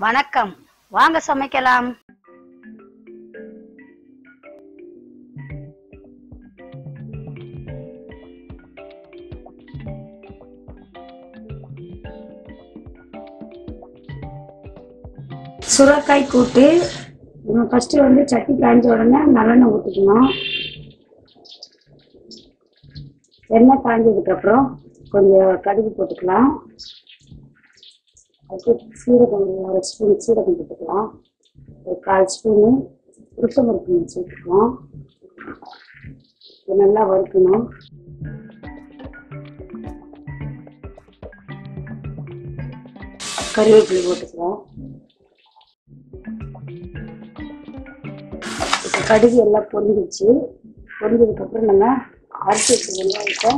வணக்கம், வாங்க சமைக்கலாம். சுரக்காய் கூட்டு. நம்ம ஃபர்ஸ்ட் சட்டி காய்ஞ்ச உடனே நல்லெண்ணெய் ஊற்றிக்கணும். எண்ணெய் காய்ஞ்சதுக்கு அப்புறம் கொஞ்சம் கடுகு போட்டுக்கலாம். அதுக்கு சீரகம், ஒரு ஸ்பூன் சீரகம் போட்டுக்கலாம். ஒரு 1/4 ஸ்பூனு உளுத்தம்பருப்பு சேர்த்துக்கலாம். இது நல்லா வறுக்கணும். கருவேப்பிலை போட்டுக்கலாம். இப்போ கடுகு எல்லாம் பொரிஞ்சிச்சு. பொரிஞ்சதுக்கப்புறம் நம்ம அரைச்சி வச்ச வெங்காயத்தை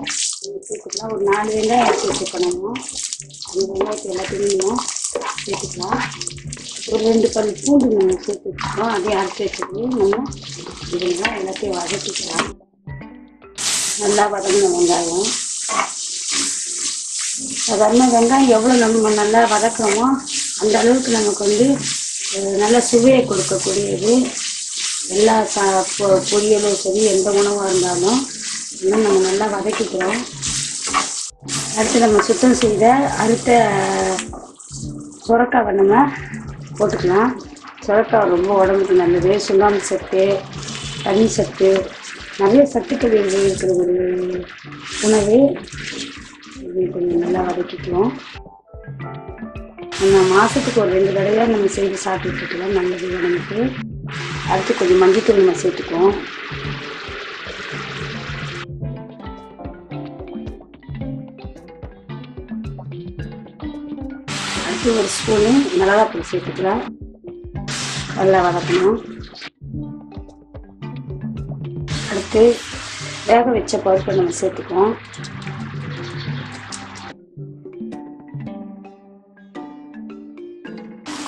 சேர்த்துக்கலாம். ஒரு 4 வெங்காயம் அரைச்சி வச்சுக்கணும். அந்த வெங்காயத்தை எல்லாத்தையும் சேர்த்துக்கலாம். ஒரு 2 பல் பூண்டு நம்ம சேர்த்து வச்சுக்கலாம். அதையும் அரைச்சி வச்சுட்டு நம்ம இதெல்லாம் எல்லாத்தையும் வதக்கிக்கலாம். நல்லா வதங்கணும் வெங்காயம். சாதாரண வெங்காயம் எவ்வளோ நம்ம நல்லா வதக்கிறோமோ அந்த அளவுக்கு நமக்கு நல்ல சுவையை கொடுக்கக்கூடியது. எல்லா பொரியலும் சரி, எந்த உணவாக இருந்தாலும் இன்னும் நம்ம நல்லா வதக்கிக்கிறோம். அடுத்து நம்ம சுத்தம் செய்த அறுத்த சுரக்காவை நம்ம போட்டுக்கலாம். சுரக்காய் ரொம்ப உடம்புக்கு நல்லது. சுண்ணாம்பு சத்து, தண்ணி சத்து, நிறைய சத்துக்கள் இருக்கிற ஒரு உணவு. இது கொஞ்சம் நல்லா வதக்கிக்குவோம். நம்ம மாதத்துக்கு ஒரு 2 தடவை நம்ம செய்து சாப்பிட்டுக்கலாம். நல்லது உடம்புக்கு. அடுத்து கொஞ்சம் மஞ்சத்தூள் நம்ம சேர்த்துக்குவோம். அடுத்து ஒரு ஸ்பூனு மிளகாத்தூள் சேர்த்துக்கலாம். நல்லா வதக்கணும். அடுத்து வேக வச்ச பருப்பை நம்ம சேர்த்துக்குவோம்.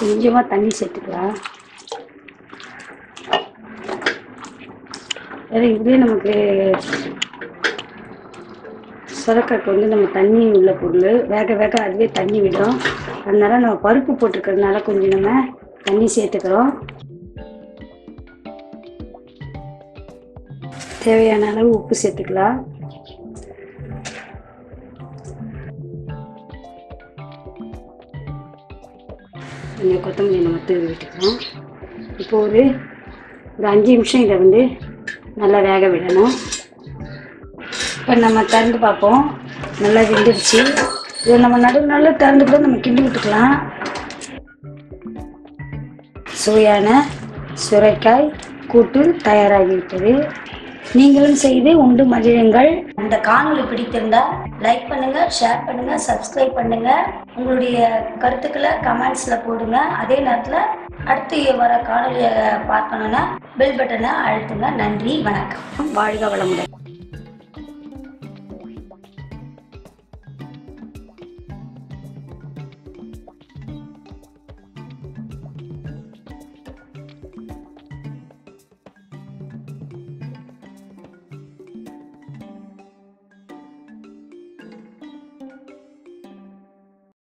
கொஞ்சமாக தண்ணி சேர்த்துக்கலாம். இதுலேயே நமக்கு சுரக்காய்க்கு நம்ம தண்ணி உள்ள பொருள். வேக வேக அதுவே தண்ணி விடும். அதனால நம்ம பருப்பு போட்டிருக்கிறதுனால கொஞ்சம் நம்ம தண்ணி சேர்த்துக்கிறோம். தேவையான அளவு உப்பு சேர்த்துக்கலாம். கொஞ்சம் கொத்தமல்லி நம்ம தூவி விட்டுக்கலாம். இப்போ ஒரு 5 நிமிஷம் இதை நல்லா வேக விடணும். இப்போ நம்ம திறந்து பார்ப்போம். நல்லா வெந்துடுச்சு. இதை நம்ம நடுவில் திறந்து கூட நம்ம கிண்டி விட்டுக்கலாம். சுவையான சுரைக்காய் கூட்டு தயாராகிவிட்டது. நீங்களும் செய்து உண்டு மகிழுங்கள். இந்த காணொளி பிடித்திருந்தால் லைக் பண்ணுங்க, ஷேர் பண்ணுங்க, சப்ஸ்கிரைப் பண்ணுங்க. உங்களுடைய கருத்துக்களை கமெண்ட்ஸ்ல போடுங்க. அதே நேரத்தில் அடுத்து வர காணொலியை பார்க்கணுன்னா பெல் பட்டனை அழுத்துங்க. நன்றி, வணக்கம், வாழ்க வளமுடன்.